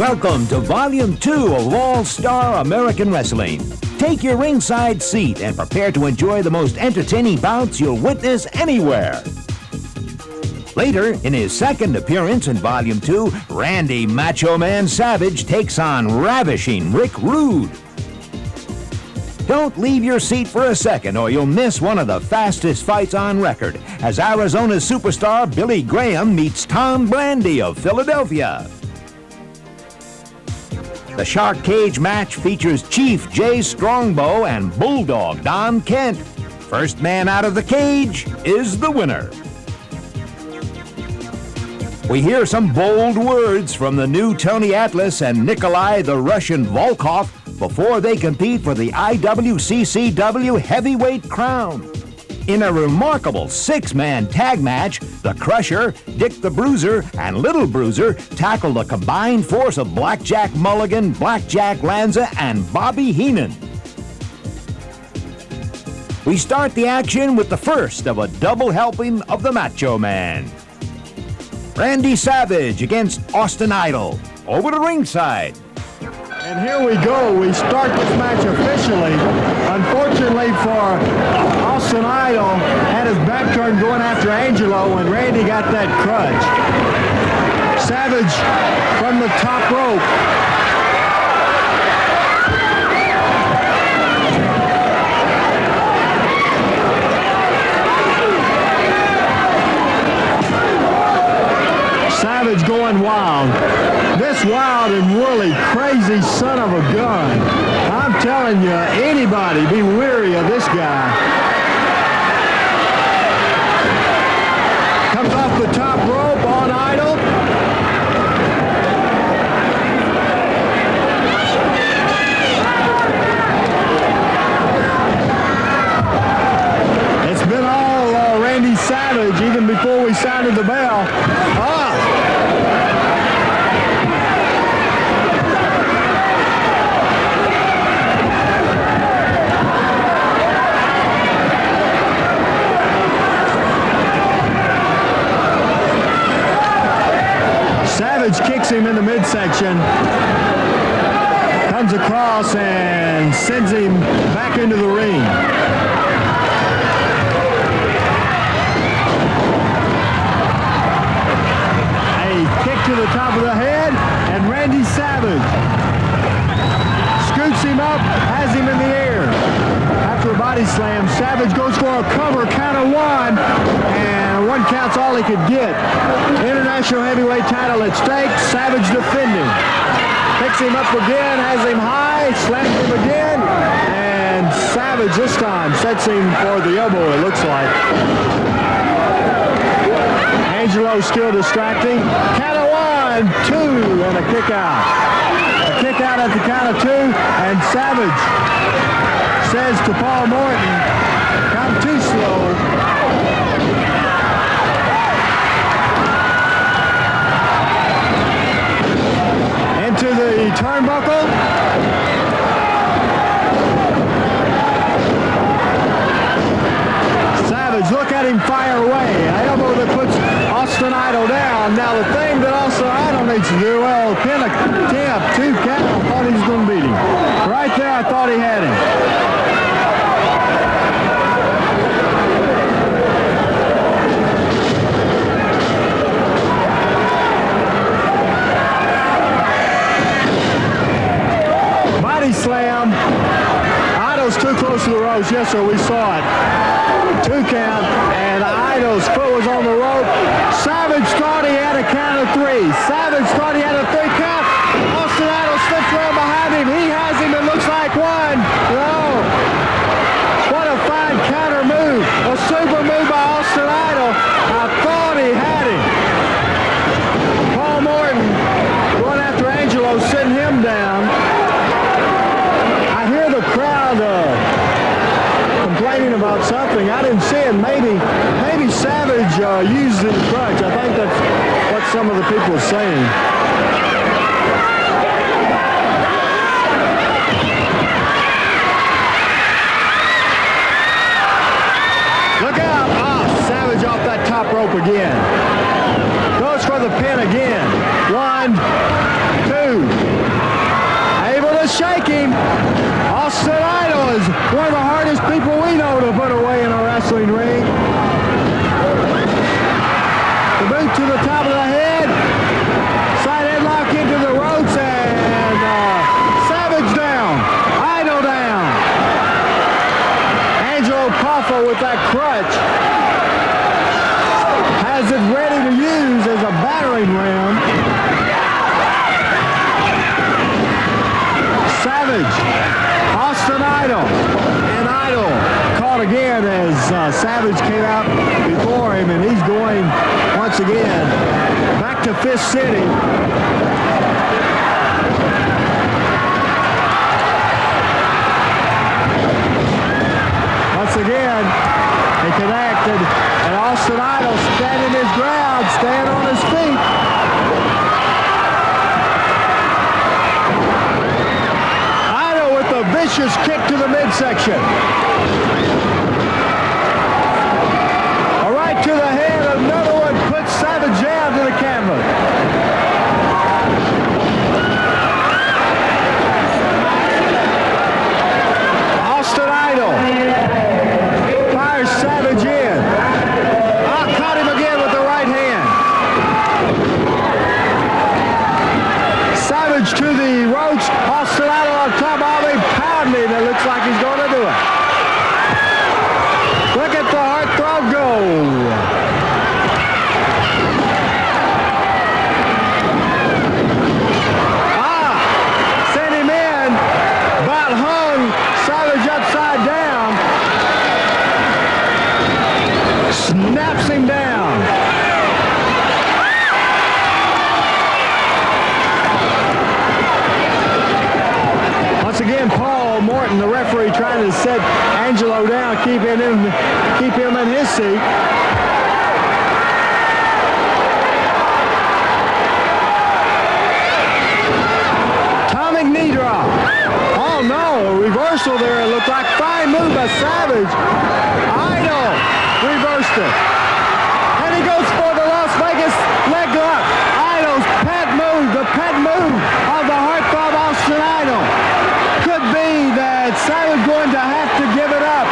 Welcome to Volume 2 of All-Star American Wrestling. Take your ringside seat and prepare to enjoy the most entertaining bouts you'll witness anywhere. Later, in his second appearance in Volume 2, Randy Macho Man Savage takes on ravishing Rick Rude. Don't leave your seat for a second or you'll miss one of the fastest fights on record as Arizona's superstar Billy Graham meets Tom Brandy of Philadelphia. The Shark Cage match features Chief Jay Strongbow and Bulldog Don Kent. First man out of the cage is the winner. We hear some bold words from the new Tony Atlas and Nikolai the Russian Volkoff before they compete for the IWCCW heavyweight crown. In a remarkable six-man tag match, the Crusher, Dick the Bruiser, and Little Bruiser tackled a combined force of Black Jack Mulligan, Black Jack Lanza, and Bobby Heenan. We start the action with the first of a double helping of the Macho Man. Randy Savage against Austin Idol. Over to ringside. And here we go. We start this match officially. Unfortunately for Austin Idol, had his back turned going after Angelo when Randy got that crutch. Savage from the top rope. Savage going wild. This wild and woolly, crazy son of a gun. I'm telling you, anybody be weary of this guy. Comes off the top rope on Idol. It's been all Randy Savage even before we sounded the bell. Savage kicks him in the midsection, comes across and sends him back into the ring. A kick to the top of the head, and Randy Savage scoots him up, has him in the air. After a body slam, Savage goes for a cover, count of one, and one count's all he could get. International heavyweight title at stake, Savage defending. Picks him up again, has him high, slams him again, and Savage this time sets him for the elbow, it looks like. Angelo still distracting. Count of 1, 2, and a kick out. A kick out at the count of 2, and Savage says to Paul Morton, "I'm too slow." Into the turnbuckle. Savage, look at him fire away. An elbow that puts Austin Idol down. Now the thing that Austin Idol needs to do, well, pin a tap, 2 count. I thought he was going to beat him. Right there, I thought he had him. Slam. Idol's too close to the ropes. Yes, sir, we saw it. 2 count, and Idol's foot was on the rope. Savage thought he had a count of 3. Savage thought he had a 3 count. Austin Idol slips around behind him. He has him. It looks like 1. No. What a fine counter move. A super move by Austin Idol. I thought he had him. Paul Morton going after Angelo, sitting him down. Complaining about something. I didn't see it. Maybe Savage used his crutch. I think that's what some of the people are saying. Look out! Savage off that top rope again. Goes for the pin again. 1, 2. with that crutch. Has it ready to use as a battering ram. Savage, Austin Idol, and Idol caught again as Savage came out before him, and he's going once again back to Fist City. Once again, he connected, and Austin Idol standing his ground, staying on his feet. A vicious kick to the midsection. A right to the head, another one puts Savage down to the canvas. Austin Idol fires Savage in. Caught him again with the right hand. Savage to the ropes. Austin Idol on top of him. Pounding. It looks like he's going to do it. Look at the heartthrob go. Sent him in. About hung Savage upside down. Snaps him down. Once again, Paul Morton, the referee, trying to set Angelo down, keep him in his seat. Atomic knee drop. Oh no, a reversal there. It looked like fine move by Savage. Idol reversed it. And he goes for the Las Vegas leg lock. Idol's pet move, the pet move of the heartthrob Austin Idol. Could be that Savage going to have to give it up.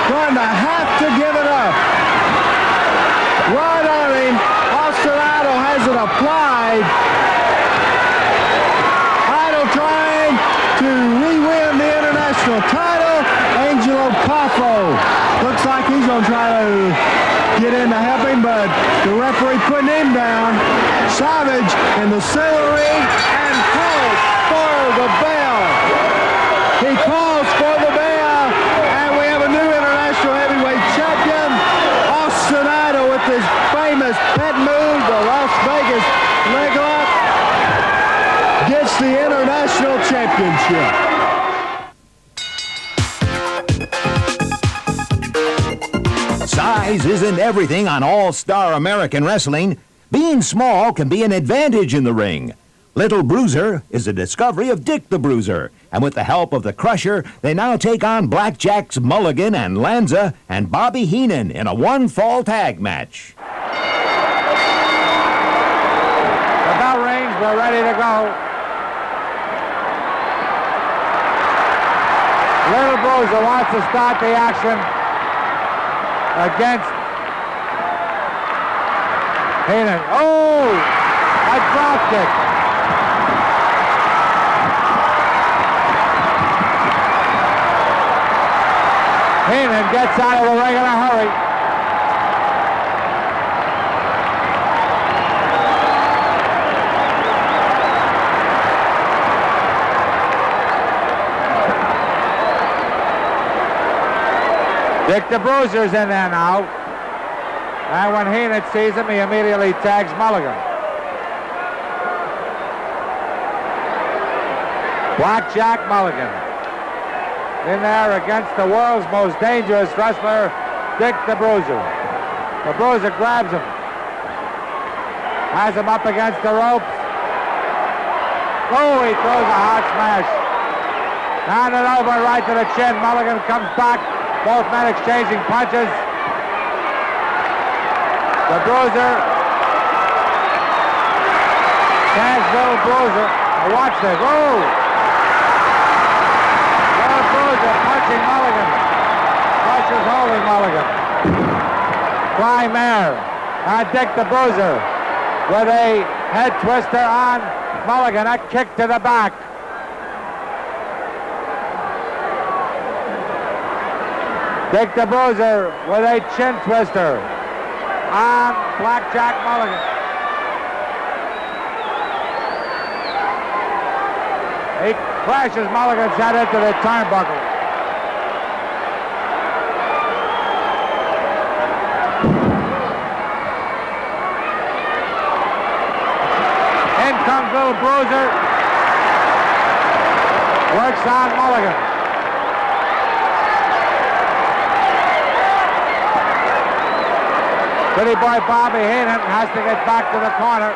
Going to have to give it up. Right on him. Austin Idol has it applied. Idol trying to re-win the international title. Angelo Poffo looks like he's going to try to get in to help him, but the referee putting him down. Savage in the center ring and calls for the bell. He calls for the bell, and we have a new international heavyweight champion, Austin Idol, with his famous pet move, the Las Vegas leg lock, gets the international championship. Size isn't everything on All-Star American Wrestling. Being small can be an advantage in the ring. Little Bruiser is a discovery of Dick the Bruiser, and with the help of the Crusher, they now take on Black Jack's Mulligan and Lanza and Bobby Heenan in a one-fall tag match. The bell rings, we're ready to go. Little Bruiser wants to start the action against Heenan. Oh, a drop kick. Heenan gets out of the ring in a hurry. Dick the Bruiser's in there now. And when Heenan sees him, he immediately tags Mulligan. Black Jack Mulligan in there against the world's most dangerous wrestler, Dick the Bruiser. The Bruiser grabs him, has him up against the ropes. Oh, he throws a hard smash. And it over right to the chin. Mulligan comes back. Both men exchanging punches. The Bruiser tags Little Bruiser. Watch this. Oh! Little Bruiser punching Mulligan. Crusher's holding Mulligan. Flying mare. And Dick the Bruiser with a head twister on Mulligan. A kick to the back. Dick the Bruiser with a chin twister on Black Jack Mulligan. He crashes Mulligan's head into the turnbuckle. In comes Little Bruiser. Works on Mulligan. Pretty boy Bobby Heenan has to get back to the corner.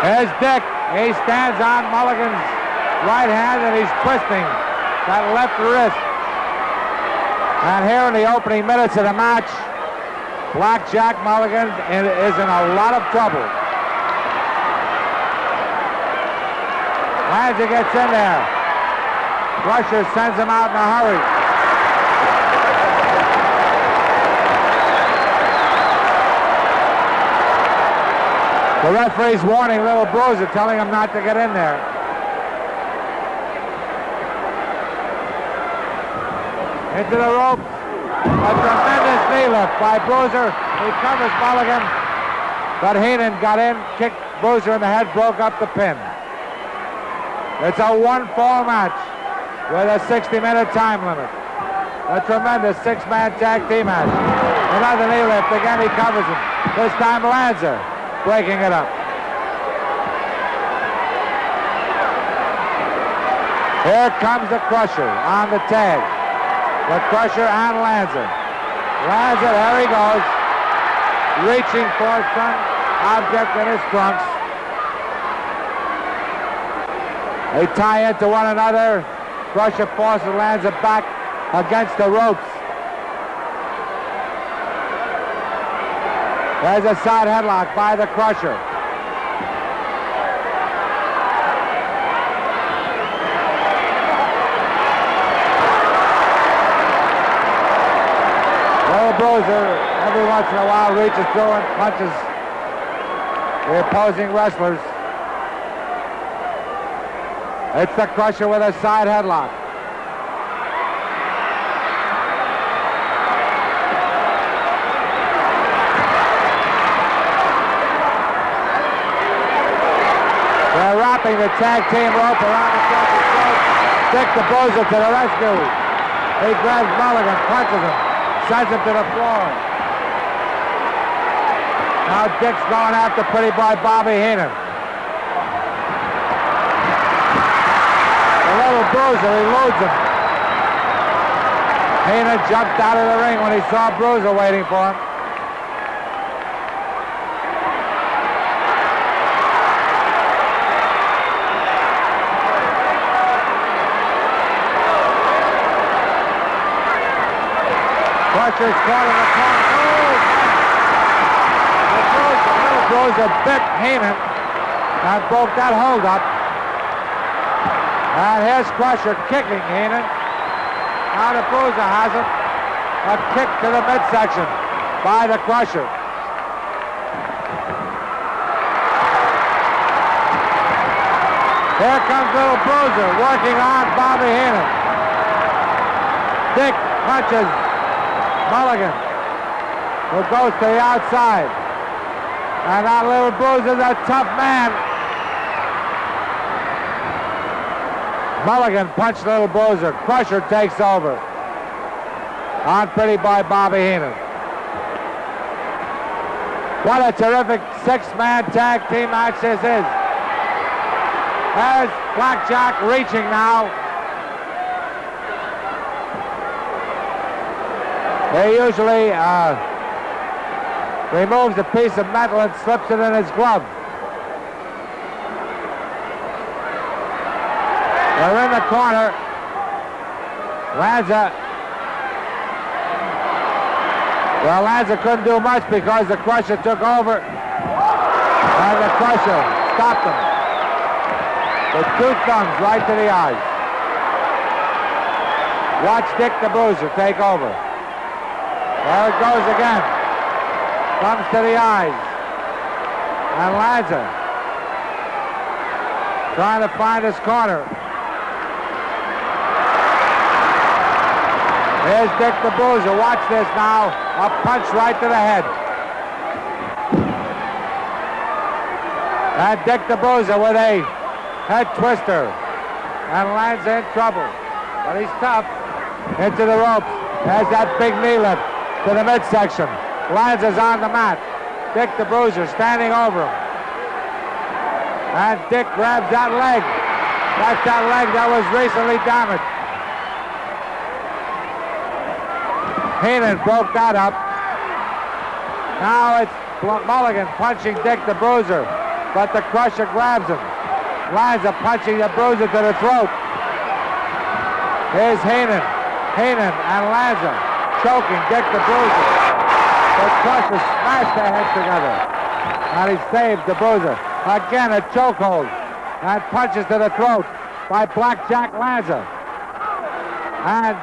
Here's Dick. He stands on Mulligan's right hand and he's twisting that left wrist. And here in the opening minutes of the match, Black Jack Mulligan is in a lot of trouble. Lanza gets in there. Crusher sends him out in a hurry. The referee's warning Little Bruiser, telling him not to get in there. Into the rope. A tremendous knee lift by Bruiser. He covers Mulligan, but Heenan got in, kicked Bruiser in the head, broke up the pin. It's a one-fall match with a 60-minute time limit. A tremendous six-man tag team match. Another knee lift. Again, he covers him. This time Lanza breaking it up. Here comes the Crusher on the tag. The Crusher and Lanza. Lanza, there he goes, reaching for some object in his trunks. They tie into one another. Crusher forces Lanza back against the ropes. There's a side headlock by the Crusher. Bruiser every once in a while reaches through and punches the opposing wrestlers. It's the Crusher with a side headlock. They're wrapping the tag team rope around the Crusher's throat. Dick the Bruiser to the rescue. He grabs Mulligan, punches him. Sends him to the floor. Now Dick's going after pretty boy Bobby Heenan. The Little Bruiser eludes him. Heenan jumped out of the ring when he saw Bruiser waiting for him. Crusher's caught in the corner. Little Bruiser bit Heenan and broke that hold up. And here's Crusher kicking Heenan. Now the Bruiser has it. A kick to the midsection by the Crusher. Here comes Little Bruiser working on Bobby Heenan. Dick punches Mulligan, who goes to the outside. And that Little Bruiser's a tough man. Mulligan punched Little Bruiser. Crusher takes over on pretty boy Bobby Heenan. What a terrific six-man tag team match this is. There's Black Jack reaching now. He usually removes a piece of metal and slips it in his glove. They're in the corner. Lanza. Well, Lanza couldn't do much because the Crusher took over. And the Crusher stopped him with two thumbs right to the eyes. Watch Dick the Bruiser take over. There it goes again. comes to the eyes. And Lanza trying to find his corner. Here's Dick the Bruiser. Watch this now. A punch right to the head. And Dick the Bruiser with a head twister. And Lanza in trouble. But he's tough. Into the ropes. There's that big knee lift to the midsection. Lanza's on the mat. Dick the Bruiser standing over him. And Dick grabs that leg. That's that leg that was recently damaged. Heenan broke that up. Now it's Mulligan punching Dick the Bruiser, but the Crusher grabs him. Lanza punching the Bruiser to the throat. Here's Heenan. Heenan and Lanza choking Dick the Bruiser. The Crusher smashed their heads together. And he saved the Bruiser. Again a chokehold. And punches to the throat by Black Jack Lanza. And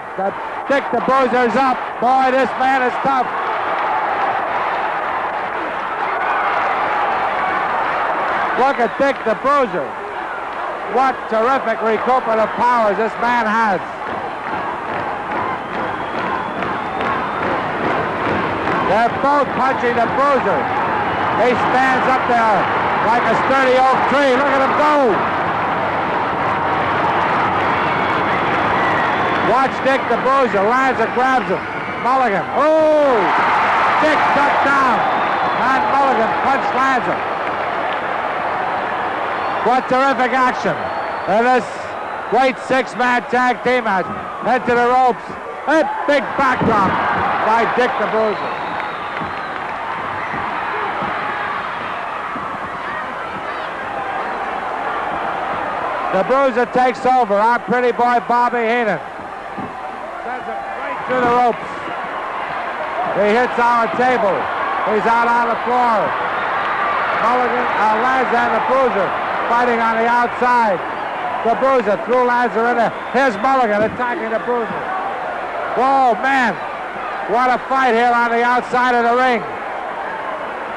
Dick the Bruiser's up. Boy, this man is tough. Look at Dick the Bruiser. What terrific recuperative powers this man has. They're both punching the Bruiser. He stands up there like a sturdy oak tree. Look at him go. Watch Dick the Bruiser. Lanza grabs him. Mulligan. Oh! Dick ducked down. And Mulligan punched Lanza. What terrific action. In this great six-man tag team match. Head to the ropes. A big backdrop by Dick the Bruiser. The Bruiser takes over. Our pretty boy Bobby Heenan. Sends him right through the ropes. He hits our table. He's out on the floor. Mulligan, Lanza and the Bruiser fighting on the outside. The Bruiser threw Lanza in there. Here's Mulligan attacking the Bruiser. Whoa, man. What a fight here on the outside of the ring.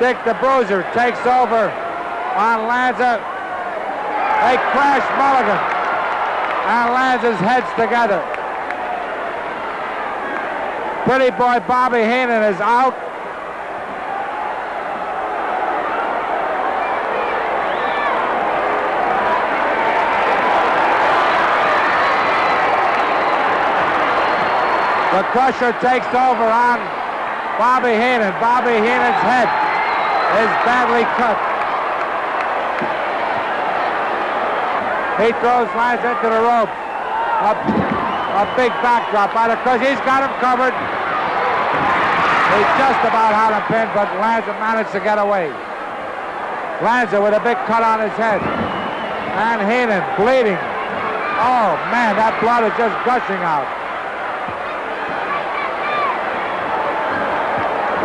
Dick the Bruiser takes over on Lanza. They crash Mulligan. And Lanza's heads together. Pretty boy Bobby Heenan is out. The Crusher takes over on Bobby Heenan. Bobby Heenan's head is badly cut. He throws Lanza into the rope. A big backdrop by the Crusher. He's got him covered. He just about had him pinned, but Lanza managed to get away. Lanza with a big cut on his head. And Heenan bleeding. Oh, man, that blood is just gushing out.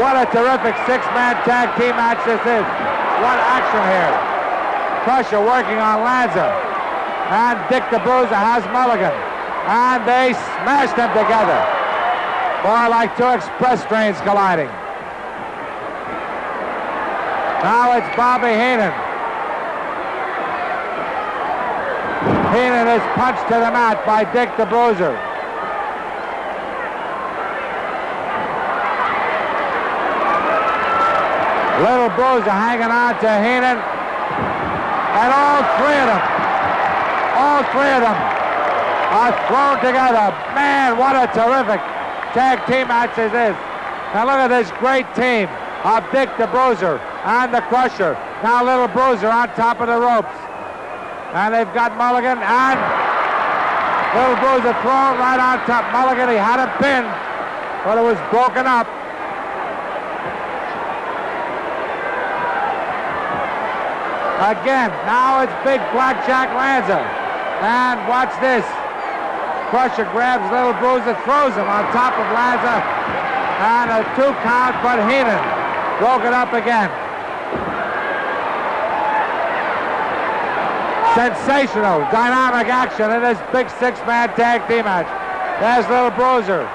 What a terrific six-man tag team match this is. What action here. Crusher working on Lanza. And Dick the Bruiser has Mulligan. And they smashed them together. Boy, like two express trains colliding. Now it's Bobby Heenan. Heenan is punched to the mat by Dick the Bruiser. Little Bruiser hanging on to Heenan. And all three of them are thrown together. Man, what a terrific tag team match this is. Now look at this great team of Dick the Bruiser and the Crusher. Now Little Bruiser on top of the ropes. And they've got Mulligan and Little Bruiser thrown right on top. Mulligan, he had him pinned, but it was broken up. Again, now it's big Black Jack Lanza. And watch this. Crusher grabs Little Bruiser, throws him on top of Lanza. And a 2 count, but Heenan broke it up again. Sensational, dynamic action in this big six-man tag team match. There's Little Bruiser.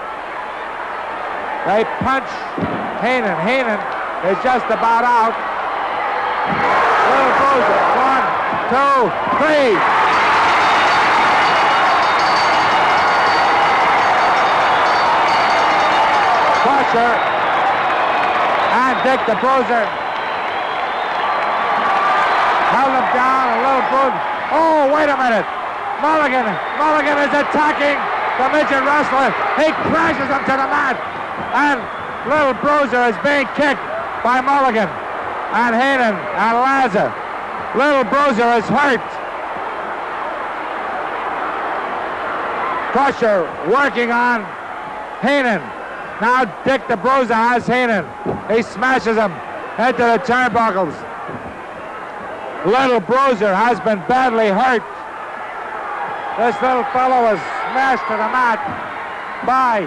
They punch Heenan. Heenan is just about out. Little Bruiser, 1, 2, 3. Crusher and Dick the Bruiser held him down. A little Bruiser. Oh, wait a minute. Mulligan is attacking the midget wrestler. He crashes him to the mat. And Little Bruiser is being kicked by Mulligan and Heenan and Lanza. Little Bruiser is hurt. Crusher working on Heenan. Now Dick the Bruiser has Heenan. He smashes him into the turnbuckles. Little Bruiser has been badly hurt. This little fellow was smashed to the mat by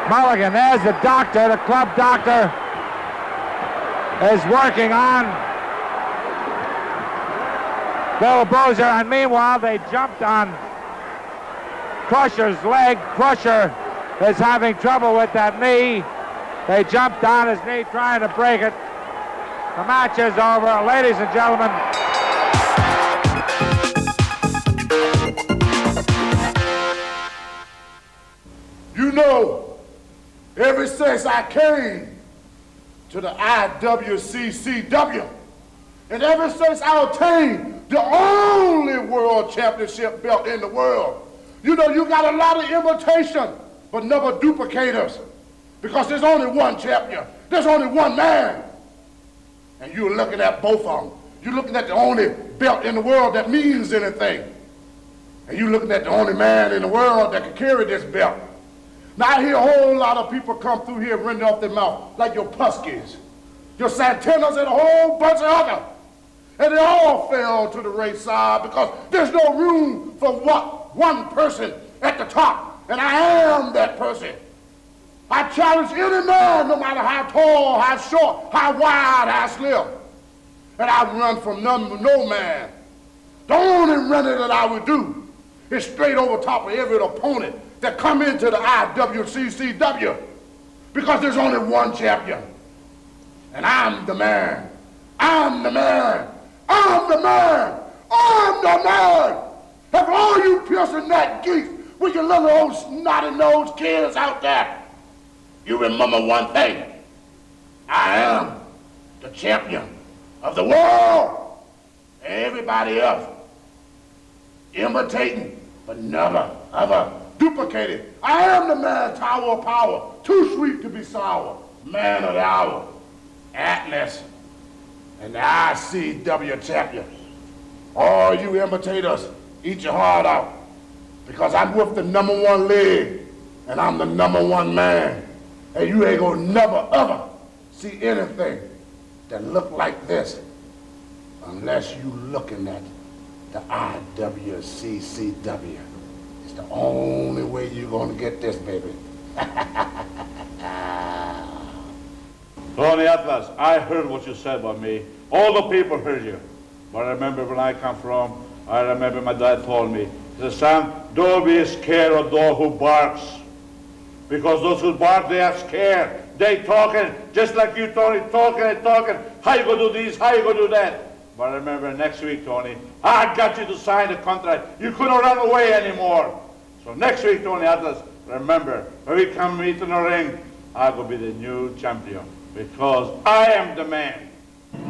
Mulligan. There's the doctor, the club doctor is working on Little Bruiser, and meanwhile they jumped on Crusher's leg. Crusher is having trouble with that knee. They jumped on his knee trying to break it. The match is over, ladies and gentlemen. You know, ever since I came to the IWCCW, and ever since I obtained the only world championship belt in the world, you know, you got a lot of imitation, but never duplicators, because there's only one champion. There's only one man. And you're looking at both of them. You're looking at the only belt in the world that means anything. And you're looking at the only man in the world that can carry this belt. Now I hear a whole lot of people come through here rending off their mouth, like your Puskies, your Santanas, and a whole bunch of others. And they all fell to the race side because there's no room for one person at the top. And I am that person. I challenge any man, no matter how tall, how short, how wide, how slim. And I run from no man. The only running that I would do is straight over top of every opponent that come into the IWCCW, because there's only one champion. And I'm the man. I'm the man. I'm the man. I'm the man. And for all you piercing that geeks with your little old snotty-nosed kids out there, you remember one thing. I am the champion of the world. Everybody else imitating, but never, ever duplicated. I am the man, Tower of Power, too sweet to be sour, man of the hour, Atlas, and the ICW champion. All you imitators, eat your heart out, because I'm with the #1 leg, and I'm the #1 man. And you ain't gonna never, ever see anything that look like this unless you looking at the IWCCW. It's the only way you're gonna get this, baby. Tony Atlas, I heard what you said about me. All the people heard you. But I remember when I come from, I remember my dad told me, he said, son, don't be scared of those who barks. Because those who bark, they are scared. They talking, just like you, Tony, talking and talking. How you gonna do this, how you gonna do that? But remember, next week, Tony, I got you to sign the contract. You couldn't run away anymore. So next week, Tony Atlas, remember, when we come meet in the ring, I will be the new champion. Because I am the man.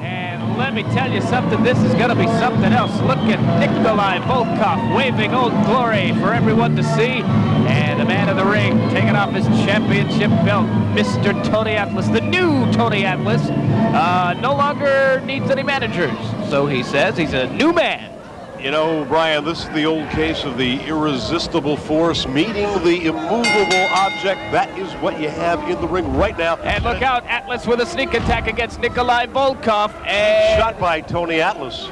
And let me tell you something, this is going to be something else. Look at Nikolai Volkoff waving Old Glory for everyone to see. And the man of the ring taking off his championship belt, Mr. Tony Atlas, the new Tony Atlas, no longer needs any managers. So he says he's a new man. You know, Brian, this is the old case of the irresistible force meeting the immovable object. That is what you have in the ring right now. And look out, Atlas with a sneak attack against Nikolai Volkoff. And shot by Tony Atlas.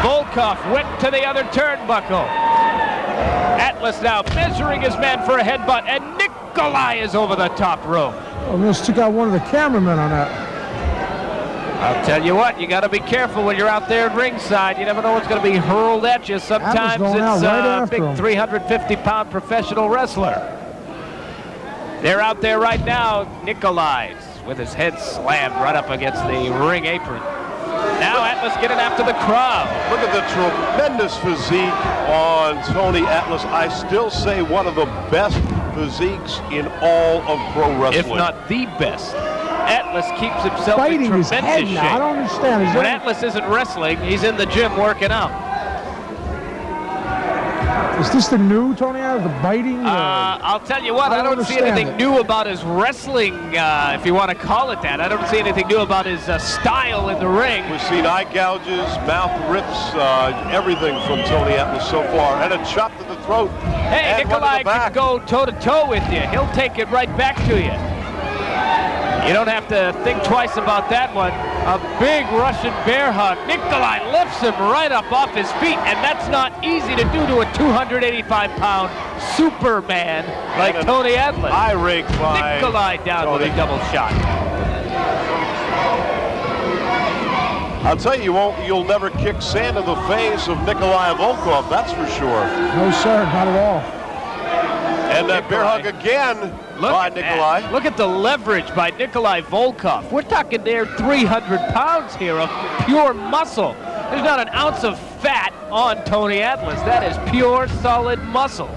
Volkoff went to the other turnbuckle. Atlas now measuring his man for a headbutt, and Nikolai is over the top rope. I'm going to stick out one of the cameramen on that. I'll tell you what, you got to be careful when you're out there at ringside. You never know what's going to be hurled at you. Sometimes it's a big 350-pound professional wrestler. They're out there right now. Nikolai with his head slammed right up against the ring apron. Now Atlas getting after the crowd. Look at the tremendous physique on Tony Atlas. I still say one of the best physiques in all of pro wrestling. If not the best. Atlas keeps himself Biting in his tremendous head shape. now. I don't understand. When Atlas isn't wrestling, he's in the gym working out. Is this the new Tony Atlas? The biting? I'll tell you what, I don't see anything new about his wrestling, if you want to call it that. I don't see anything new about his style in the ring. We've seen eye gouges, mouth rips, everything from Tony Atlas so far. And a chop to the throat. Hey, and Nikolai one to the back. can go toe-to-toe with you. He'll take it right back to you. You don't have to think twice about that one. A big Russian bear hug. Nikolai lifts him right up off his feet, and that's not easy to do to a 285-pound Superman like Tony Atlas. Eye rake by Nikolai down Tony. with a double shot. I'll tell you, you'll never kick sand in the face of Nikolai Volkoff, that's for sure. No, sir, not at all. And that bear hug again by Nikolai. Look at the leverage by Nikolai Volkoff. We're talking there 300 pounds here of pure muscle. There's not an ounce of fat on Tony Atlas. That is pure, solid muscle.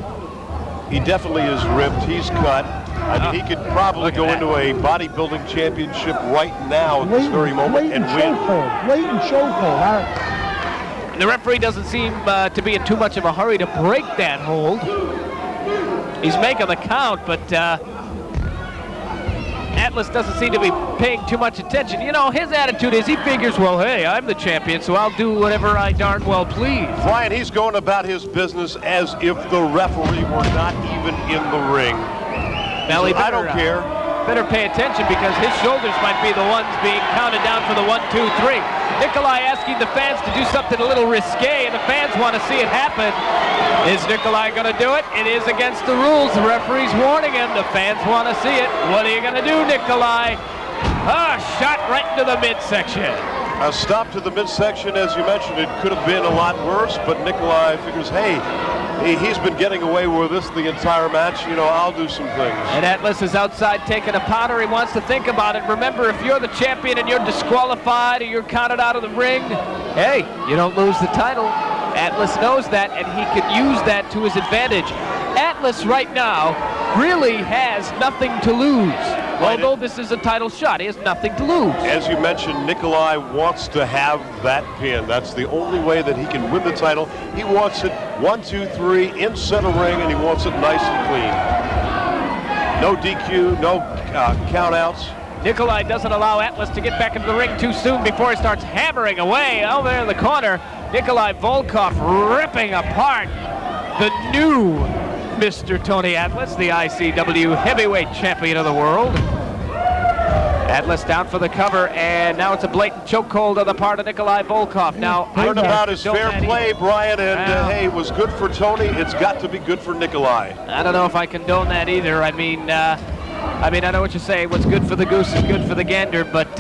He definitely is ripped. He's cut. I mean, he could probably go into a bodybuilding championship right now at this very moment and win. Blatant chokehold. The referee doesn't seem to be in too much of a hurry to break that hold. He's making the count, but Atlas doesn't seem to be paying too much attention. You know, his attitude is he figures, well, hey, I'm the champion, so I'll do whatever I darn well please. Brian, he's going about his business as if the referee were not even in the ring. Now, I don't care. Better pay attention because his shoulders might be the ones being counted down for the 1, 2, 3. Nikolai asking the fans to do something a little risque, and the fans want to see it happen. Is Nikolai going to do it? It is against the rules. The referee's warning him. The fans want to see it. What are you going to do, Nikolai? Shot right into the midsection. A stop to the midsection, as you mentioned, it could have been a lot worse, but Nikolai figures, hey, he's been getting away with this the entire match. You know, I'll do some things. And Atlas is outside taking a powder. He wants to think about it. Remember, if you're the champion and you're disqualified or you're counted out of the ring, hey, you don't lose the title. Atlas knows that, and he could use that to his advantage. Atlas right now really has nothing to lose. Although this is a title shot, he has nothing to lose. As you mentioned, Nikolai wants to have that pin. That's the only way that he can win the title. He wants it 1, 2, 3 in center ring, and he wants it nice and clean. No DQ, no countouts. Nikolai doesn't allow Atlas to get back into the ring too soon before he starts hammering away. Over there in the corner, Nikolai Volkoff ripping apart the new Mr. Tony Atlas, the ICW heavyweight champion of the world. Atlas down for the cover, and now it's a blatant chokehold on the part of Nikolai Volkoff. Now, heard about his fair play, Brian, and hey, it was good for Tony. It's got to be good for Nikolai. I don't know if I condone that either. I mean, I know what you're saying. What's good for the goose is good for the gander, but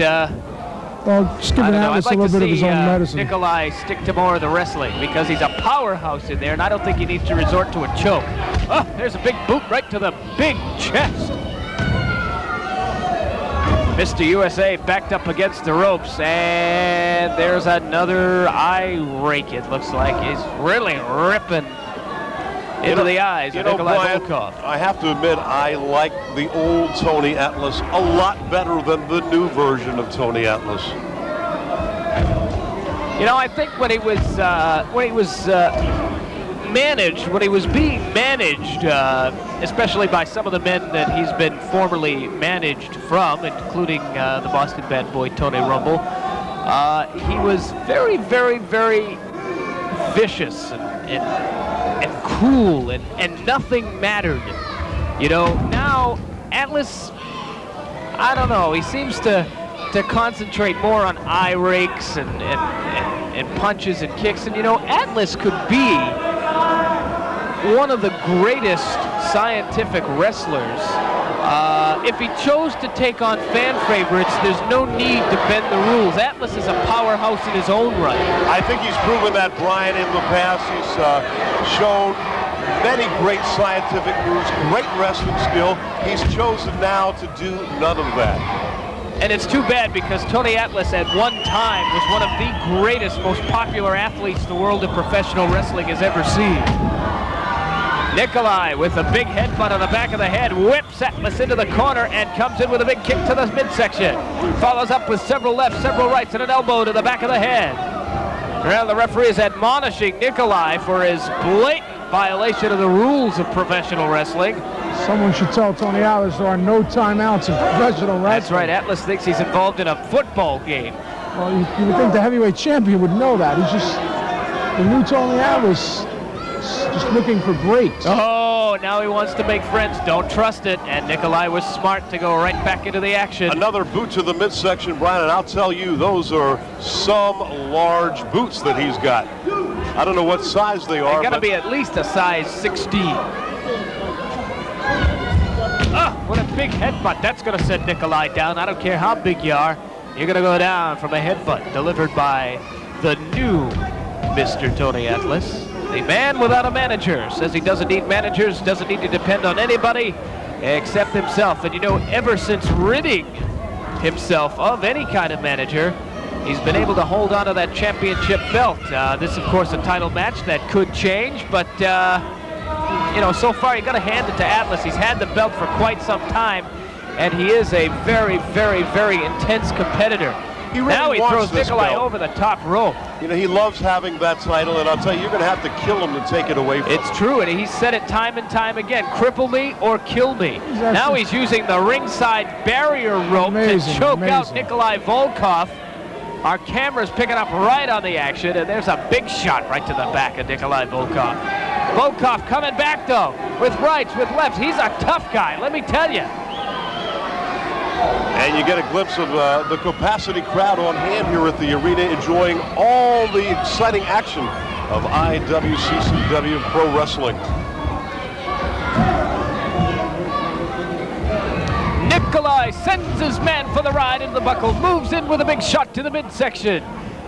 well, just giving Atlas a little bit of his own medicine. Nikolai stick to more of the wrestling because he's a powerhouse in there, and I don't think he needs to resort to a choke. Oh, there's a big boot right to the big chest. Mr. USA backed up against the ropes, and there's another eye rake, it looks like. He's really ripping into the eyes of Nikolai Volkoff. I have to admit, I like the old Tony Atlas a lot better than the new version of Tony Atlas. You know, I think when he was being managed, especially by some of the men that he's been formerly managed from, including the Boston bad boy Tony Rumble, he was very, very, very vicious and cruel, and nothing mattered. You know, now Atlas, I don't know, he seems to concentrate more on eye rakes and punches and kicks, and you know, Atlas could be one of the greatest scientific wrestlers. If he chose to take on fan favorites, there's no need to bend the rules. Atlas is a powerhouse in his own right. I think he's proven that, Brian, in the past. He's shown many great scientific moves, great wrestling skill. He's chosen now to do none of that. And it's too bad because Tony Atlas at one time was one of the greatest, most popular athletes the world of professional wrestling has ever seen. Nikolai with a big headbutt on the back of the head, whips Atlas into the corner and comes in with a big kick to the midsection. Follows up with several lefts, several rights, and an elbow to the back of the head. Well, the referee is admonishing Nikolai for his blatant violation of the rules of professional wrestling. Someone should tell Tony Atlas there are no timeouts in professional wrestling. That's right. Atlas thinks he's involved in a football game. Well, you would think the heavyweight champion would know that. He's just, the new Tony Atlas, just looking for breaks. Oh, now he wants to make friends. Don't trust it. And Nikolai was smart to go right back into the action. Another boot to the midsection, Brian, and I'll tell you, those are some large boots that he's got. I don't know what size they are. They're gonna be at least a size 16. Oh, what a big headbutt. That's gonna send Nikolai down. I don't care how big you are. You're gonna go down from a headbutt delivered by the new Mr. Tony Atlas. The man without a manager. Says he doesn't need managers, doesn't need to depend on anybody except himself. And you know, ever since ridding himself of any kind of manager, he's been able to hold on to that championship belt. This, of course, a title match that could change, but you know, so far you got to hand it to Atlas. He's had the belt for quite some time, and he is a very, very, very intense competitor. He really now he wants throws this Nikolai belt. over the top rope. You know, he loves having that title, and I'll tell you, you're going to have to kill him to take it away from him. It's true, and he's said it time and time again, cripple me or kill me. Now he's using the ringside barrier rope to choke out Nikolai Volkoff. Our camera's picking up right on the action, and there's a big shot right to the back of Nikolai Volkoff. Volkoff coming back, though, with rights, with lefts. He's a tough guy, let me tell you. And you get a glimpse of the capacity crowd on hand here at the arena, enjoying all the exciting action of IWCCW Pro Wrestling. Nikolai sends his man for the ride into the buckle, moves in with a big shot to the midsection,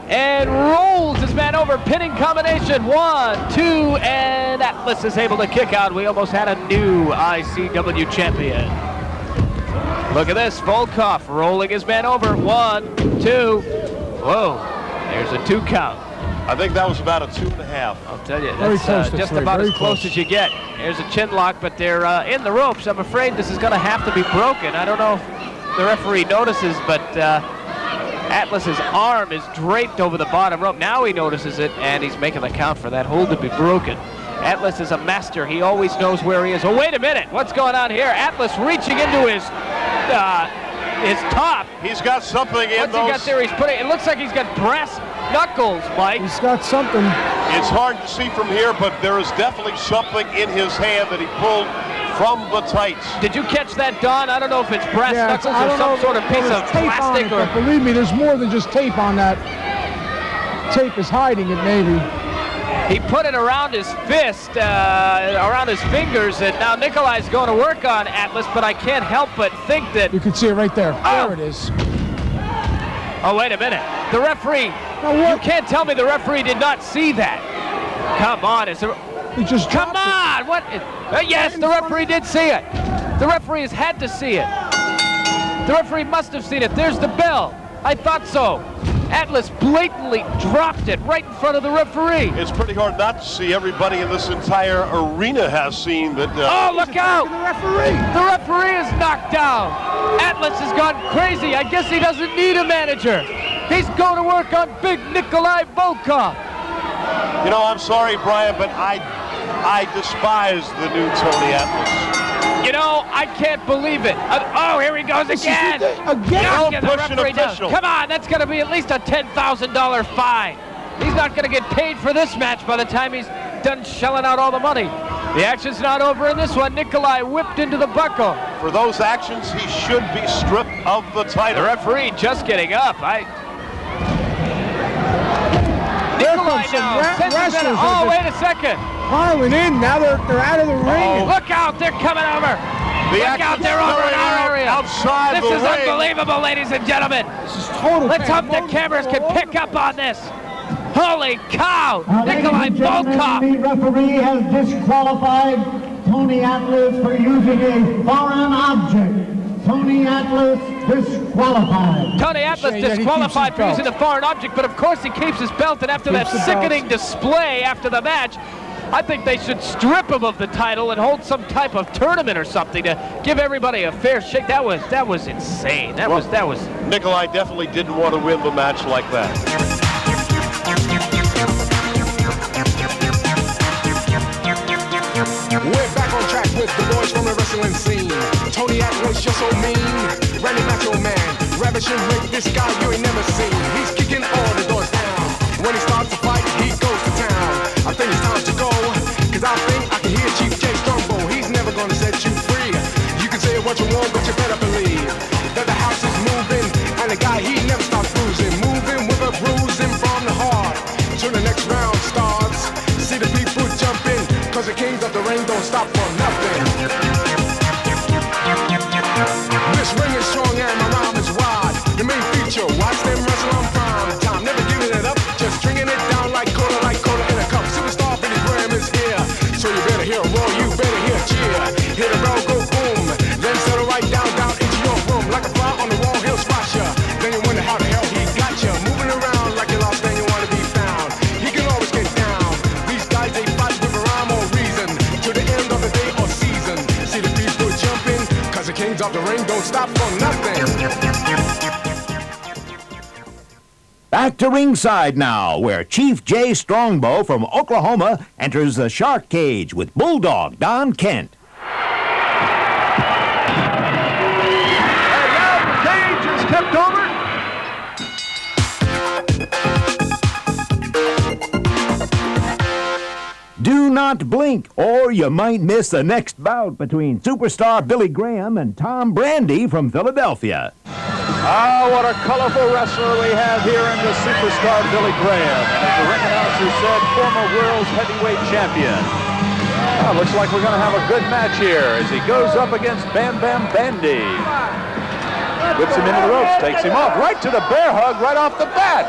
and rolls his man over, pinning combination. 1, 2, and Atlas is able to kick out. We almost had a new ICW champion. Look at this, Volkoff rolling his man over. 1, 2, whoa, there's a 2 count. I think that was about a 2.5. I'll tell you, that's just about as close as you get. Here's a chin lock, but they're in the ropes. I'm afraid this is going to have to be broken. I don't know if the referee notices, but Atlas's arm is draped over the bottom rope. Now he notices it, and he's making the count for that hold to be broken. Atlas is a master. He always knows where he is. Oh, wait a minute. What's going on here? Atlas reaching into his top. He's got something in What's he got there? He's putting. It looks like he's got brass knuckles, Mike. He's got something. It's hard to see from here, but there is definitely something in his hand that he pulled from the tights. Did you catch that, Don? I don't know if it's brass knuckles or some sort of piece of plastic. But believe me, there's more than just tape on that. Tape is hiding it, maybe. He put it around his fist, around his fingers, and now Nikolai's going to work on Atlas, but I can't help but think that... You can see it right there. Oh. There it is. Oh, wait a minute. The referee... You can't tell me the referee did not see that. Come on. He just Come on. What? Yes, the referee did see it. The referee has had to see it. The referee must have seen it. There's the bell. I thought so. Atlas blatantly dropped it right in front of the referee. It's pretty hard not to see. Everybody in this entire arena has seen that. Oh, look out! The referee. The referee is knocked down. Atlas has gone crazy. I guess he doesn't need a manager. He's going to work on big Nikolai Volkoff. You know, I'm sorry, Brian, but I despise the new Tony Atlas. You know, I can't believe it. Oh, here he goes again. Don't push an official. Come on, that's going to be at least a $10,000 fine. He's not going to get paid for this match by the time he's done shelling out all the money. The action's not over in this one. Nikolai whipped into the buckle. For those actions, he should be stripped of the title. The referee just getting up. Nikolai now. Oh, wait a second. Piling in. Now they're out of the ring. Look out, they're coming over. Look out, they're over in our area. Outside this the is ring. Unbelievable, ladies and gentlemen. This is total. Let's hope the cameras can pick up on this. Holy cow! Nikolai Volkoff! The referee has disqualified Tony Atlas for using a foreign object. Tony Atlas disqualified. Tony Atlas disqualified for using a foreign object, but of course he keeps his belt, and after that sickening display after the match, I think they should strip him of the title and hold some type of tournament or something to give everybody a fair shake. That was insane. That was. Nikolai definitely didn't want to win the match like that. We're back on track with the boys from the wrestling scene. Tony Atlas, you're so mean. Randy Macho Man, ravishing with this guy you ain't never seen. He's kicking all the doors down. When he starts to fight, he goes to town. I think it's time to go, cause I think I can hear Chief J Strongbow. He's never gonna set you free. You can say what you want, but you better believe that the house is moving, and the guy, he never stops bruising. Moving with a bruising from the heart. Till the next round starts. See the people jumping, cause the kings of the ring don't stop for nothing. This ring is strong and my rhyme is wide. The main feature, watch them wrestle on prime time. Never giving it up, just stringing it down like cola in a cup. Superstar Billy Graham is here, so you better hear a roar, you better hear a cheer. Hear the bell go boom, then settle right down into your room. Like a fly on the wall, he'll squash ya. Then you wonder how the hell he got ya. Moving around like you lost and you want to be found. He can always get down. These guys, they fight with a rhyme or reason. To the end of the day or season. See the people jumping, cause the kings of the ring don't stop for nothing. Back to ringside now, where Chief J Strongbow from Oklahoma enters the Shark Cage with Bulldog Don Kent. And now the cage is tipped over. Do not blink, or you might miss the next bout between superstar Billy Graham and Tom Brandy from Philadelphia. Ah, what a colorful wrestler we have here in the superstar Billy Graham. And as the ring announcer said, former world's heavyweight champion. Looks like we're going to have a good match here as he goes up against Bam Bam Bandy. Whips him into the ropes, takes him off, right to the bear hug right off the bat.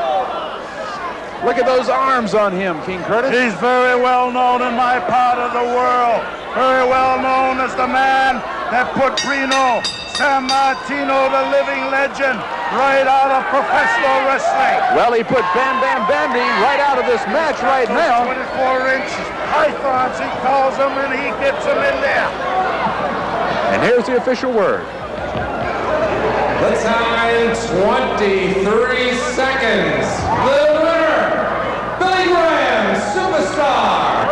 Look at those arms on him, King Curtis. He's very well known in my part of the world. Very well known as the man that put Reno San Martino, the living legend, right out of professional wrestling. Well, he put Bam Bam Bandy right out of this match right now. 24-inch pythons, he calls them, and he gets them in there. And here's the official word. The time, 23 seconds. The winner, Billy Graham, superstar.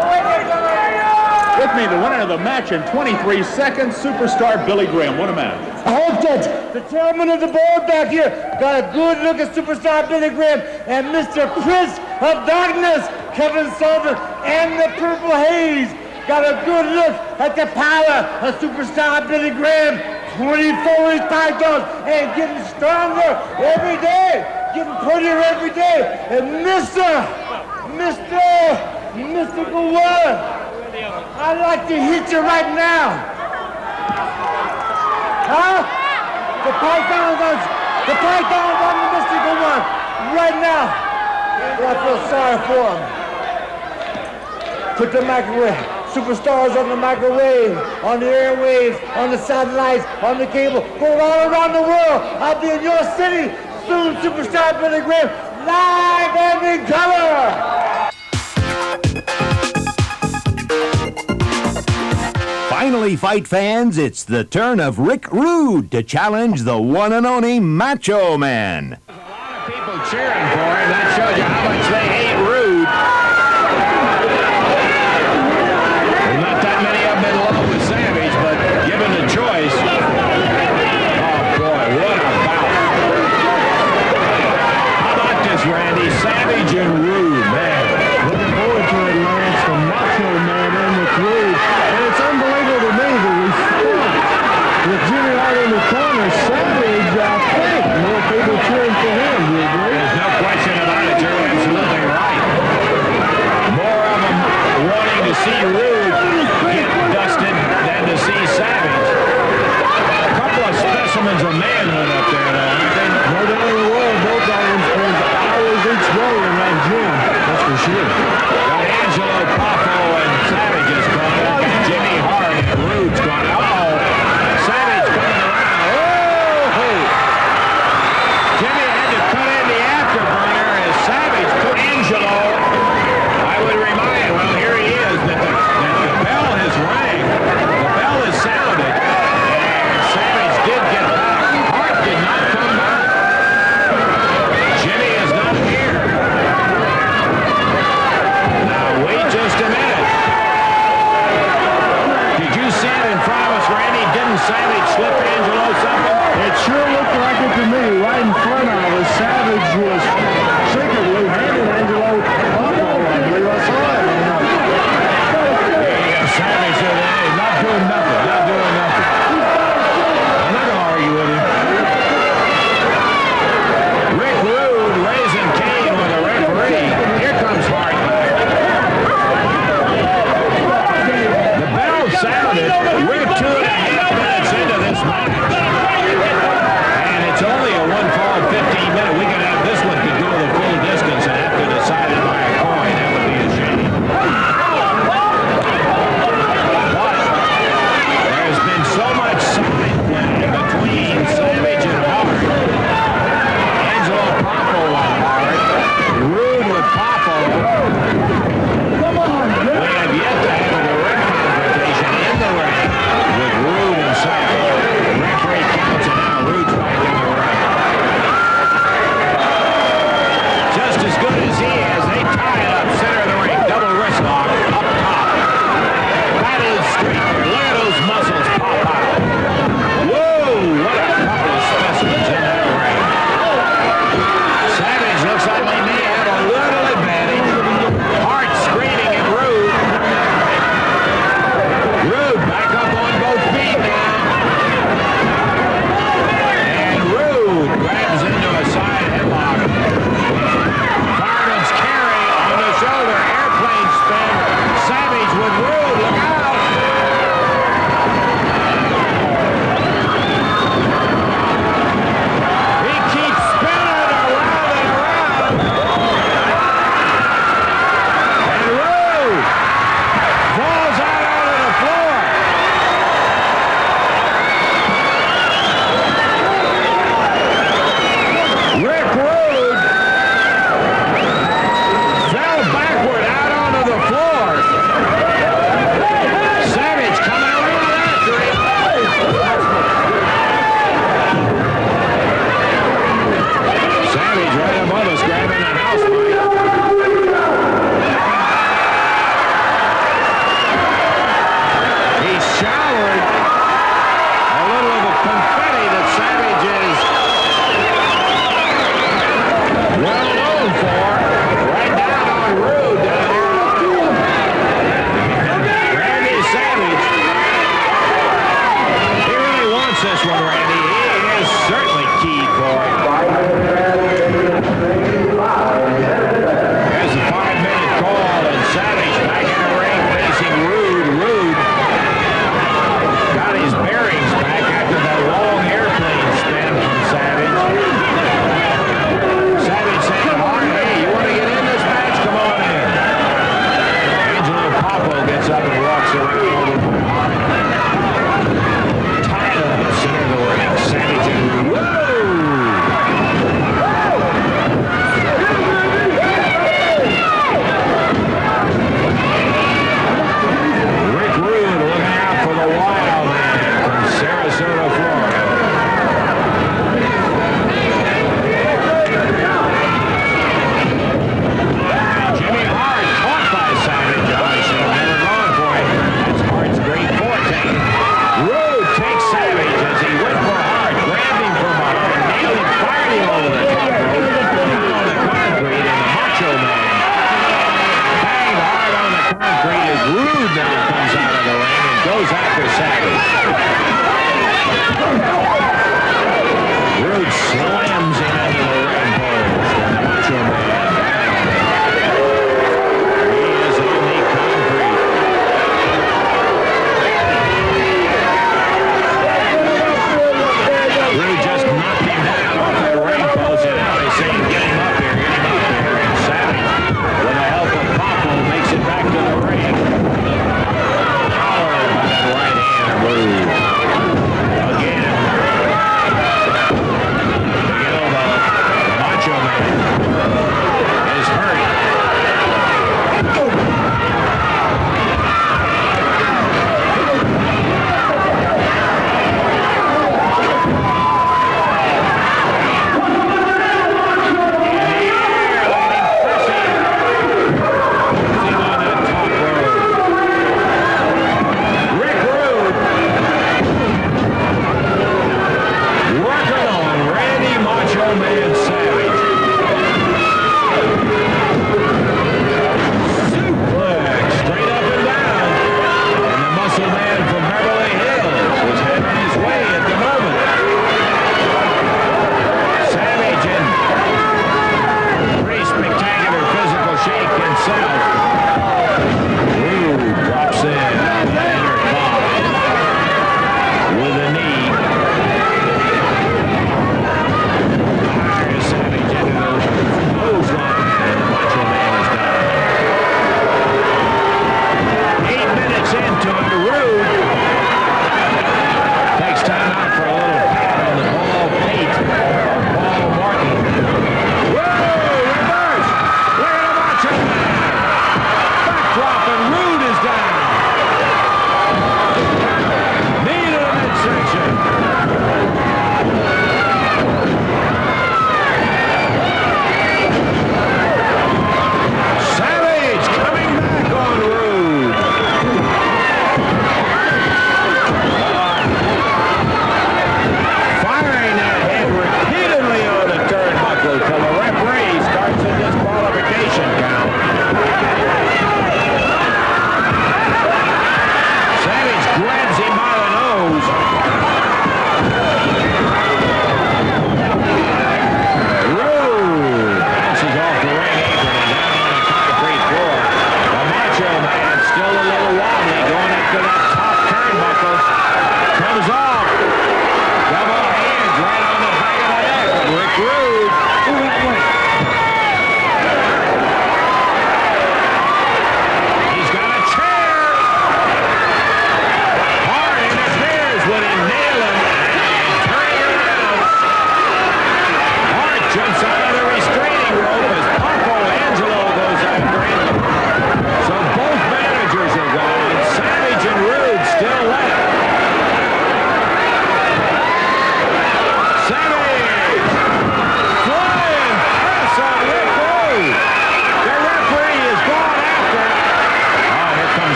With me, the winner of the match in 23 seconds, superstar Billy Graham. What a match. I hope that the chairman of the board back here got a good look at superstar Billy Graham and Mr. Prince of Darkness, Kevin Sullivan, and the Purple Haze got a good look at the power of superstar Billy Graham. 24-inch pythons and getting stronger every day, getting prettier every day. And Mystical One, I'd like to hit you right now. Huh? The pythons on the Mystical One right now. Well, I feel sorry for him. Put the microwave. Superstars on the microwave, on the airwaves, on the satellites, on the cable, going all around the world. I'll be in your city soon, superstar Billy Graham, live and in color. Finally, fight fans, it's the turn of Rick Rude to challenge the one and only Macho Man. A lot of people cheering for him. That shows you how much they hate Rude. Not that many of them in love with Savage, but given the choice, oh boy, what a bout. How about this, Randy? Savage and Rude, man. Looking forward to it, Lance. The Macho Man in with Rude. And it's unbelievable to me the response with Jimmy Hart in the corner. Savage, I think, more people cheering for him. Do you agree? There's no question about it. You're absolutely right. More of them wanting to see Rude get dusted than to see Savage. A couple of specimens of manhood up there, though, aren't they? No doubt in the world, both of them spend hours each day in that gym.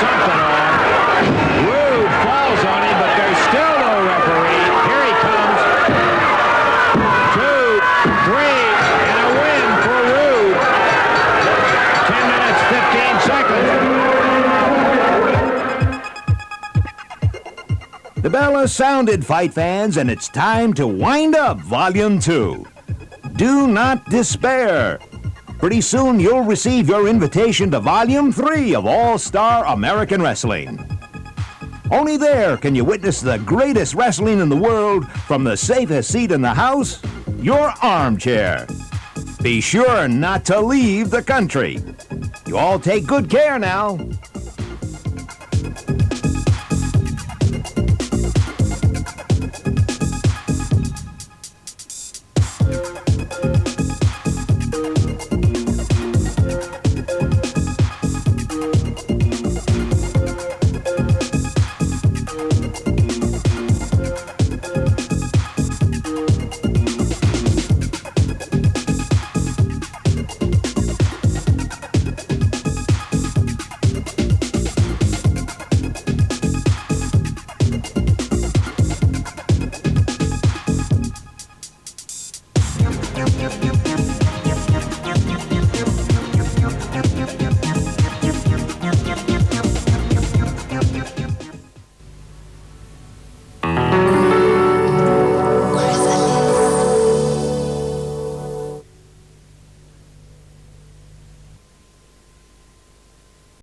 something on. Rude falls on him, but there's still no referee. Here he comes. 2, 3, and a win for Rude. 10 minutes, 15 seconds. The bell has sounded, fight fans, and it's time to wind up Volume 2. Do not despair. Pretty soon you'll receive your invitation to Volume 3 of All-Star American Wrestling. Only there can you witness the greatest wrestling in the world from the safest seat in the house, your armchair. Be sure not to leave the country. You all take good care now.